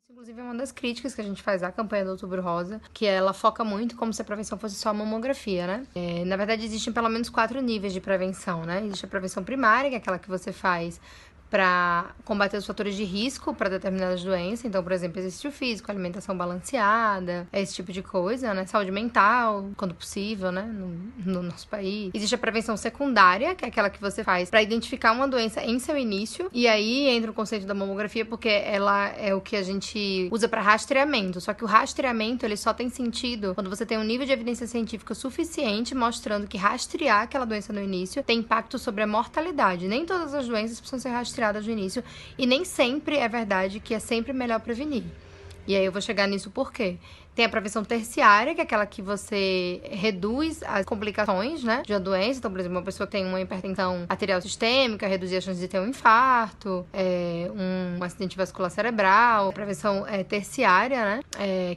Inclusive, é uma das críticas que a gente faz à campanha do Outubro Rosa, que ela foca muito como se a prevenção fosse só a mamografia, né? Na verdade, existem pelo menos 4 níveis de prevenção, né? Existe a prevenção primária, que é aquela que você faz para combater os fatores de risco para determinadas doenças. Então, por exemplo, exercício físico, alimentação balanceada, esse tipo de coisa, né? Saúde mental, quando possível, né? No nosso país. Existe a prevenção secundária, que é aquela que você faz para identificar uma doença em seu início. E aí entra o conceito da mamografia, porque ela é o que a gente usa para rastreamento. Só que o rastreamento, ele só tem sentido quando você tem um nível de evidência científica suficiente mostrando que rastrear aquela doença no início tem impacto sobre a mortalidade. Nem todas as doenças precisam ser rastreadas no início, e nem sempre é verdade que é sempre melhor prevenir. E aí eu vou chegar nisso por quê? Tem a prevenção terciária, que é aquela que você reduz as complicações, né, de uma doença. Então, por exemplo, uma pessoa que tem uma hipertensão arterial sistêmica, reduzir a chance de ter um infarto, um acidente vascular cerebral. A prevenção terciária, né,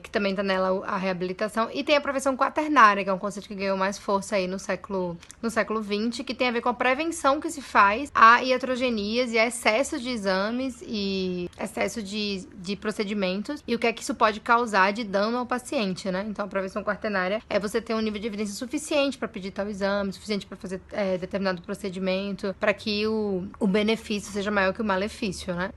que também tá nela a reabilitação. E tem a prevenção quaternária, que é um conceito que ganhou mais força aí no século XX, que tem a ver com a prevenção que se faz a iatrogenias e a excesso de exames e excesso de procedimentos, e o que é que isso pode causar de dano ao paciente, né? Então, a prevenção quaternária é você ter um nível de evidência suficiente para pedir tal exame, suficiente para fazer determinado procedimento, para que o benefício seja maior que o malefício, né?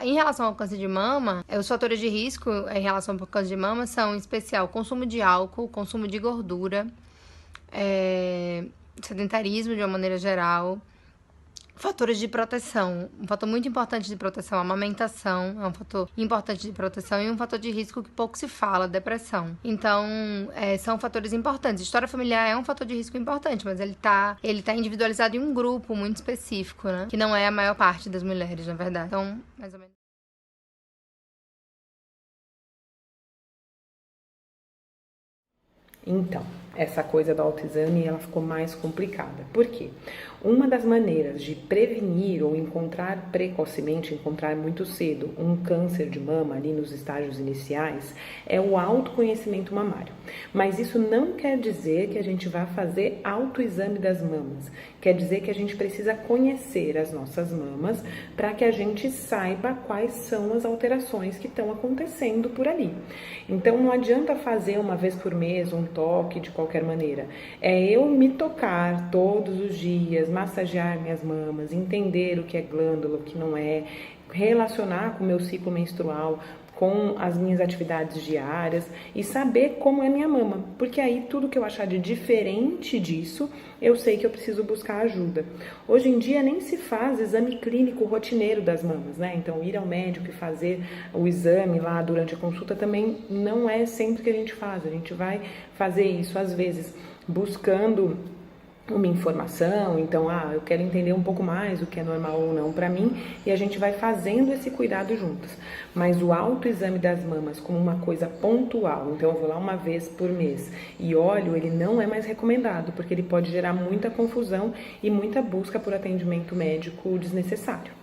Em relação ao câncer de mama, os fatores de risco em relação ao câncer de mama são, em especial, consumo de álcool, consumo de gordura, sedentarismo de uma maneira geral. Fatores de proteção. Um fator muito importante de proteção, a amamentação é um fator importante de proteção, e um fator de risco que pouco se fala, depressão. Então, são fatores importantes. História familiar é um fator de risco importante, mas ele tá individualizado em um grupo muito específico, né? Que não é a maior parte das mulheres, na verdade. Então, mais ou menos. Então, essa coisa do autoexame, ela ficou mais complicada. Por quê? Uma das maneiras de prevenir ou encontrar precocemente, encontrar muito cedo, um câncer de mama ali nos estágios iniciais é o autoconhecimento mamário. Mas isso não quer dizer que a gente vá fazer autoexame das mamas. Quer dizer que a gente precisa conhecer as nossas mamas para que a gente saiba quais são as alterações que estão acontecendo por ali. Então não adianta fazer uma vez por mês um toque de qualquer maneira. É eu me tocar todos os dias, massagear minhas mamas, entender o que é glândula, o que não é, relacionar com o meu ciclo menstrual, com as minhas atividades diárias e saber como é minha mama, porque aí tudo que eu achar de diferente disso, eu sei que eu preciso buscar ajuda. Hoje em dia nem se faz exame clínico rotineiro das mamas, né? Então ir ao médico e fazer o exame lá durante a consulta também não é sempre que a gente faz. A gente vai fazer isso às vezes buscando uma informação, então, eu quero entender um pouco mais o que é normal ou não para mim, e a gente vai fazendo esse cuidado juntas. Mas o autoexame das mamas como uma coisa pontual, então eu vou lá uma vez por mês e olho, ele não é mais recomendado, porque ele pode gerar muita confusão e muita busca por atendimento médico desnecessário.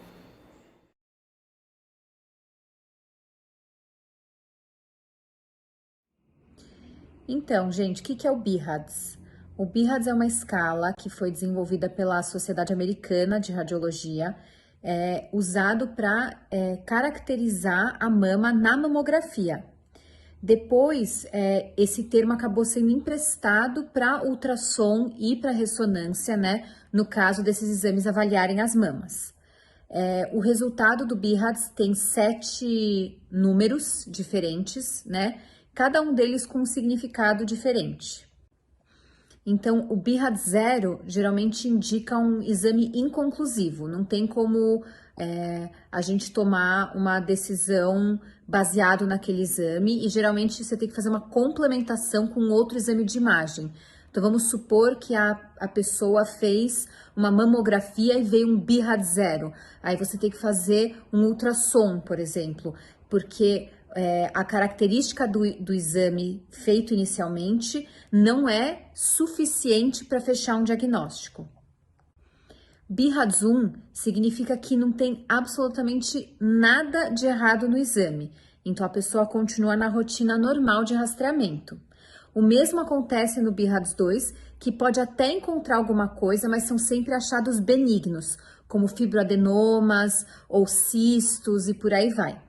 Então, gente, o que é o BIRADS? O BIRADS é uma escala que foi desenvolvida pela Sociedade Americana de Radiologia, usado para caracterizar a mama na mamografia. Depois, esse termo acabou sendo emprestado para ultrassom e para ressonância, né? No caso desses exames avaliarem as mamas. O resultado do BIRADS tem 7 números diferentes, né? Cada um deles com um significado diferente. Então, o BIRADS 0 geralmente indica um exame inconclusivo, não tem como a gente tomar uma decisão baseado naquele exame, e geralmente você tem que fazer uma complementação com outro exame de imagem. Então, vamos supor que a pessoa fez uma mamografia e veio um BIRADS 0. Aí você tem que fazer um ultrassom, por exemplo, porque a característica do exame feito inicialmente não é suficiente para fechar um diagnóstico. BIRADS 1 significa que não tem absolutamente nada de errado no exame, então a pessoa continua na rotina normal de rastreamento. O mesmo acontece no BIRADS 2, que pode até encontrar alguma coisa, mas são sempre achados benignos, como fibroadenomas ou cistos e por aí vai.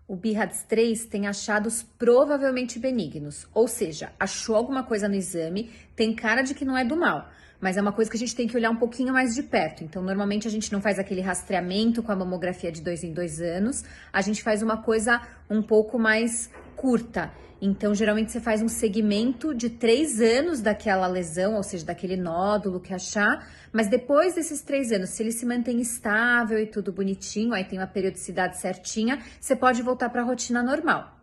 O BIRADS 3 tem achados provavelmente benignos, ou seja, achou alguma coisa no exame, tem cara de que não é do mal, mas é uma coisa que a gente tem que olhar um pouquinho mais de perto. Então, normalmente a gente não faz aquele rastreamento com a mamografia de 2 em 2 anos, a gente faz uma coisa um pouco mais curta. Então, geralmente você faz um segmento de 3 anos daquela lesão, ou seja, daquele nódulo que achar, mas depois desses 3 anos, se ele se mantém estável e tudo bonitinho, aí tem uma periodicidade certinha, você pode voltar para a rotina normal.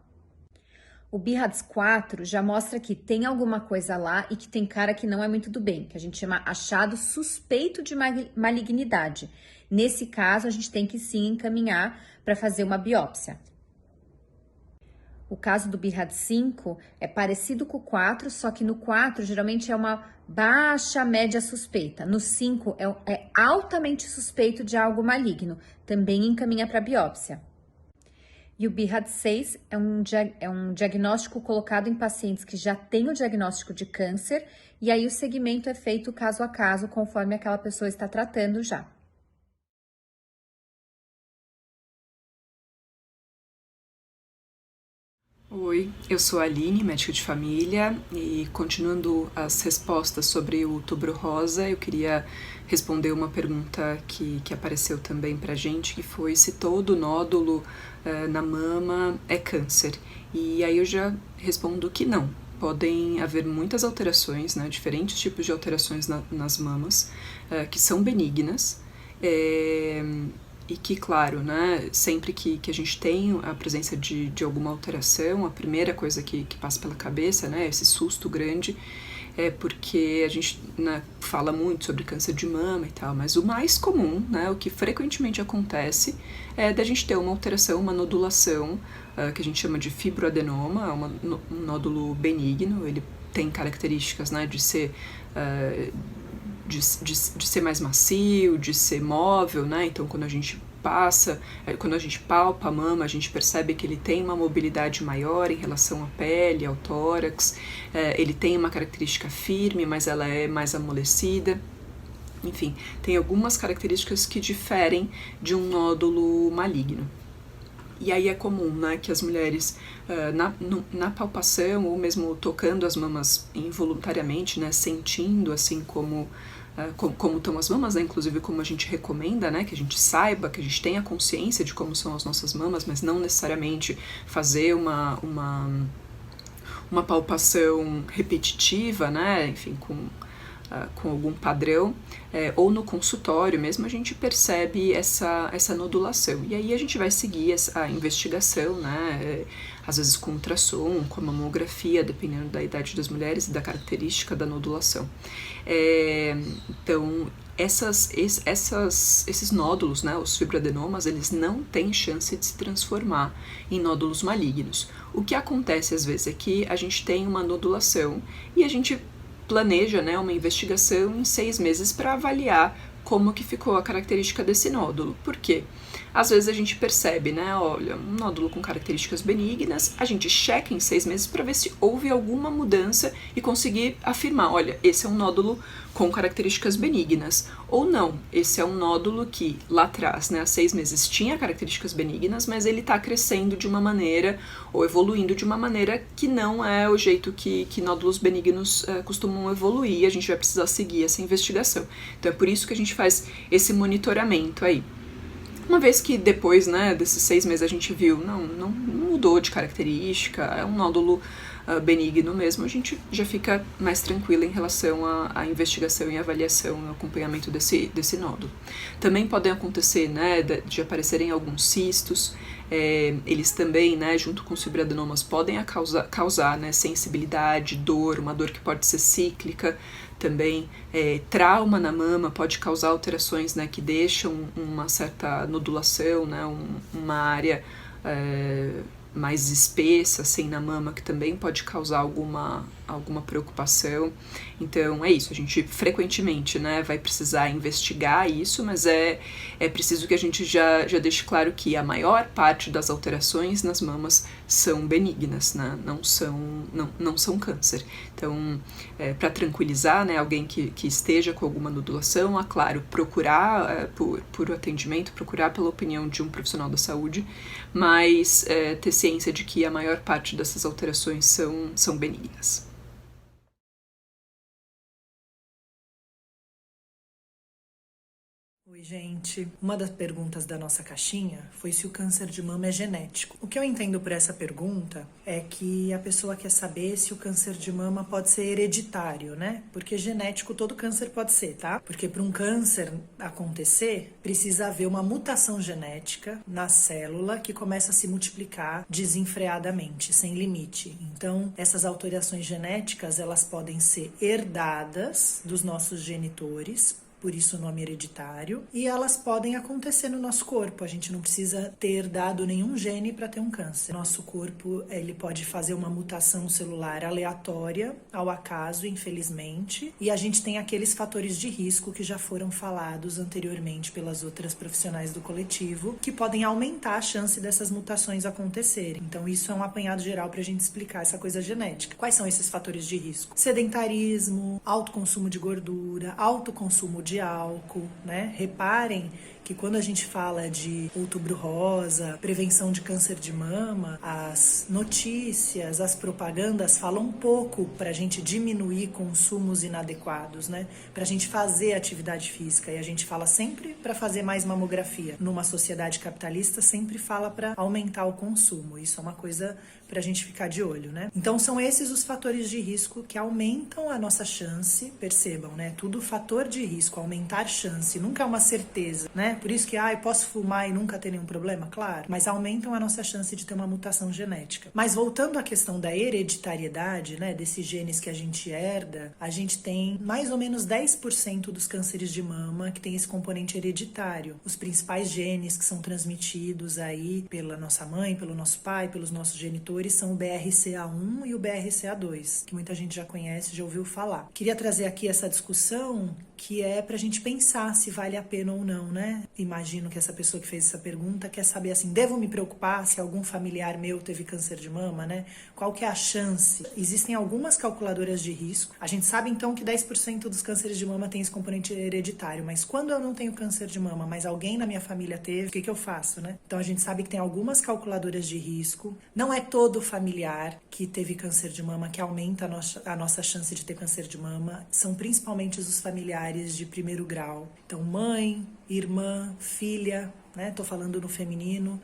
O BIRADS 4 já mostra que tem alguma coisa lá e que tem cara que não é muito do bem, que a gente chama achado suspeito de malignidade. Nesse caso, a gente tem que sim encaminhar para fazer uma biópsia. O caso do BIRADS 5 é parecido com o 4, só que no 4 geralmente é uma baixa média suspeita. No 5 é altamente suspeito de algo maligno, também encaminha para biópsia. E o BIRADS 6 é um diagnóstico colocado em pacientes que já têm o diagnóstico de câncer, e aí o segmento é feito caso a caso, conforme aquela pessoa está tratando já. Oi, eu sou a Aline, médica de família, e continuando as respostas sobre o Outubro Rosa, eu queria responder uma pergunta que apareceu também pra gente, que foi se todo nódulo na mama é câncer. E aí eu já respondo que não. Podem haver muitas alterações, né, diferentes tipos de alterações nas mamas, que são benignas, e que, claro, né, sempre que a gente tem a presença de alguma alteração, a primeira coisa que passa pela cabeça, né, esse susto grande, é porque a gente, né, fala muito sobre câncer de mama e tal, mas o mais comum, né, o que frequentemente acontece é da gente ter uma alteração, uma nodulação, que a gente chama de fibroadenoma, um nódulo benigno, ele tem características, né, de ser... De ser mais macio, de ser móvel, né? Então, quando a gente palpa a mama, a gente percebe que ele tem uma mobilidade maior em relação à pele, ao tórax, ele tem uma característica firme, mas ela é mais amolecida. Enfim, tem algumas características que diferem de um nódulo maligno. E aí é comum, né, que as mulheres, na palpação ou mesmo tocando as mamas involuntariamente, né, sentindo assim como estão as mamas, né, inclusive como a gente recomenda, né, que a gente saiba, que a gente tenha consciência de como são as nossas mamas, mas não necessariamente fazer uma palpação repetitiva, né, enfim, com algum padrão, ou no consultório mesmo, a gente percebe essa nodulação. E aí a gente vai seguir a investigação, né, às vezes com ultrassom, com a mamografia, dependendo da idade das mulheres e da característica da nodulação. Então, esses nódulos, né, os fibroadenomas, eles não têm chance de se transformar em nódulos malignos. O que acontece às vezes é que a gente tem uma nodulação e a gente planeja, né, uma investigação em 6 meses para avaliar como que ficou a característica desse nódulo. Por quê? Às vezes a gente percebe, né, olha, um nódulo com características benignas, a gente checa em 6 meses para ver se houve alguma mudança e conseguir afirmar, olha, esse é um nódulo com características benignas. Ou não, esse é um nódulo que lá atrás, né, há 6 meses tinha características benignas, mas ele está crescendo de uma maneira ou evoluindo de uma maneira que não é o jeito que nódulos benignos costumam evoluir, e a gente vai precisar seguir essa investigação. Então é por isso que a gente faz esse monitoramento aí. Uma vez que depois, né, desses 6 meses a gente viu, não mudou de característica, é um nódulo benigno mesmo, a gente já fica mais tranquila em relação à investigação e avaliação e acompanhamento desse nódulo. Também podem acontecer, né, de aparecerem alguns cistos, eles também, né, junto com os fibroadenomas, podem causar, né, sensibilidade, dor, uma dor que pode ser cíclica, também trauma na mama pode causar alterações, né, que deixam uma certa nodulação, né, uma área mais espessa assim na mama, que também pode causar alguma alguma preocupação. Então é isso, a gente frequentemente, né, vai precisar investigar isso, mas é preciso que a gente já deixe claro que a maior parte das alterações nas mamas são benignas, né, não são câncer. Então, para tranquilizar, né, alguém que esteja com alguma nodulação, claro, procurar por atendimento, procurar pela opinião de um profissional da saúde, mas ter ciência de que a maior parte dessas alterações são benignas. Oi, gente. Uma das perguntas da nossa caixinha foi se o câncer de mama é genético. O que eu entendo por essa pergunta é que a pessoa quer saber se o câncer de mama pode ser hereditário, né? Porque genético todo câncer pode ser, tá? Porque para um câncer acontecer, precisa haver uma mutação genética na célula que começa a se multiplicar desenfreadamente, sem limite. Então, essas alterações genéticas, elas podem ser herdadas dos nossos genitores, por isso o nome hereditário, e elas podem acontecer no nosso corpo. A gente não precisa ter dado nenhum gene para ter um câncer. Nosso corpo, ele pode fazer uma mutação celular aleatória, ao acaso, infelizmente, e a gente tem aqueles fatores de risco que já foram falados anteriormente pelas outras profissionais do coletivo, que podem aumentar a chance dessas mutações acontecerem. Então isso é um apanhado geral para a gente explicar essa coisa genética. Quais são esses fatores de risco? Sedentarismo, alto consumo de gordura, alto consumo de álcool, né? Reparem que quando a gente fala de Outubro Rosa, prevenção de câncer de mama, as notícias, as propagandas falam um pouco para a gente diminuir consumos inadequados, né? Para a gente fazer atividade física, e a gente fala sempre para fazer mais mamografia. Numa sociedade capitalista sempre fala para aumentar o consumo. Isso é uma coisa para a gente ficar de olho, né? Então são esses os fatores de risco que aumentam a nossa chance, percebam, né? Tudo fator de risco, aumentar chance, nunca é uma certeza, né? Por isso que, eu posso fumar e nunca ter nenhum problema? Claro, mas aumentam a nossa chance de ter uma mutação genética. Mas voltando à questão da hereditariedade, né? Desses genes que a gente herda, a gente tem mais ou menos 10% dos cânceres de mama que tem esse componente hereditário. Os principais genes que são transmitidos aí pela nossa mãe, pelo nosso pai, pelos nossos genitores, são o BRCA1 e o BRCA2, que muita gente já conhece, já ouviu falar. Queria trazer aqui essa discussão que é pra gente pensar se vale a pena ou não, né? Imagino que essa pessoa que fez essa pergunta quer saber assim, devo me preocupar se algum familiar meu teve câncer de mama, né? Qual que é a chance? Existem algumas calculadoras de risco. A gente sabe então que 10% dos cânceres de mama tem esse componente hereditário, mas quando eu não tenho câncer de mama, mas alguém na minha família teve, o que eu faço, né? Então a gente sabe que tem algumas calculadoras de risco. Não é todo familiar que teve câncer de mama que aumenta a nossa chance de ter câncer de mama. São principalmente os familiares de primeiro grau. Então, mãe, irmã, filha, né? Tô falando no feminino,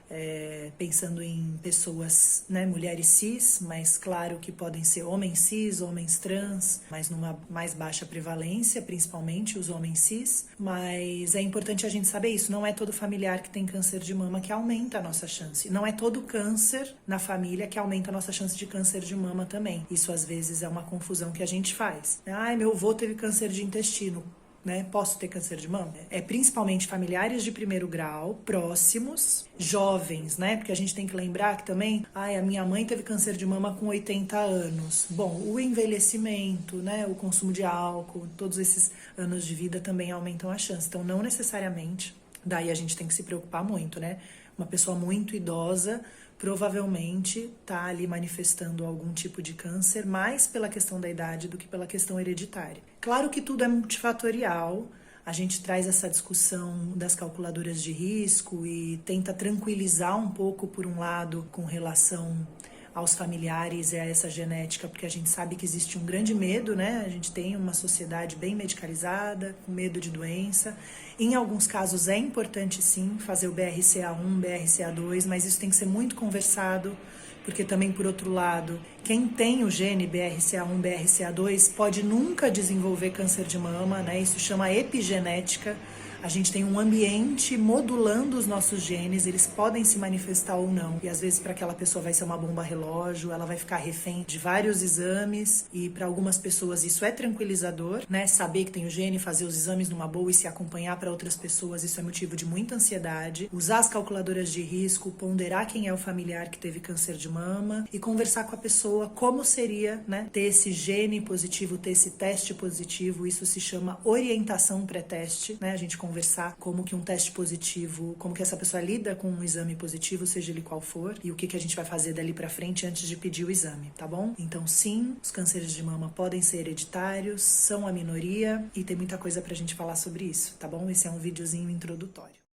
pensando em pessoas, né, mulheres cis, mas claro que podem ser homens cis, homens trans, mas numa mais baixa prevalência, principalmente os homens cis. Mas é importante a gente saber isso, não é todo familiar que tem câncer de mama que aumenta a nossa chance. Não é todo câncer na família que aumenta a nossa chance de câncer de mama também. Isso às vezes é uma confusão que a gente faz. Meu avô teve câncer de intestino, né? Posso ter câncer de mama? É principalmente familiares de primeiro grau, próximos, jovens, né? Porque a gente tem que lembrar que também, a minha mãe teve câncer de mama com 80 anos. Bom, o envelhecimento, né? O consumo de álcool, todos esses anos de vida também aumentam a chance. Então, não necessariamente, daí a gente tem que se preocupar muito, né? Uma pessoa muito idosa provavelmente está ali manifestando algum tipo de câncer, mais pela questão da idade do que pela questão hereditária. Claro que tudo é multifatorial, a gente traz essa discussão das calculadoras de risco e tenta tranquilizar um pouco, por um lado, com relação aos familiares e a essa genética, porque a gente sabe que existe um grande medo, né? A gente tem uma sociedade bem medicalizada, com medo de doença. Em alguns casos é importante sim fazer o BRCA1, BRCA2, mas isso tem que ser muito conversado, porque também, por outro lado, quem tem o gene BRCA1, BRCA2 pode nunca desenvolver câncer de mama, né? Isso chama epigenética. A gente tem um ambiente modulando os nossos genes, eles podem se manifestar ou não. E às vezes para aquela pessoa vai ser uma bomba relógio, ela vai ficar refém de vários exames, e para algumas pessoas isso é tranquilizador, né? Saber que tem o gene, fazer os exames numa boa e se acompanhar. Para outras pessoas isso é motivo de muita ansiedade. Usar as calculadoras de risco, ponderar quem é o familiar que teve câncer de mama e conversar com a pessoa como seria, né, ter esse gene positivo, ter esse teste positivo. Isso se chama orientação pré-teste, né? A gente conversar como que um teste positivo, como que essa pessoa lida com um exame positivo, seja ele qual for, e o que a gente vai fazer dali pra frente antes de pedir o exame, tá bom? Então sim, os cânceres de mama podem ser hereditários, são a minoria e tem muita coisa pra gente falar sobre isso, tá bom? Esse é um videozinho introdutório.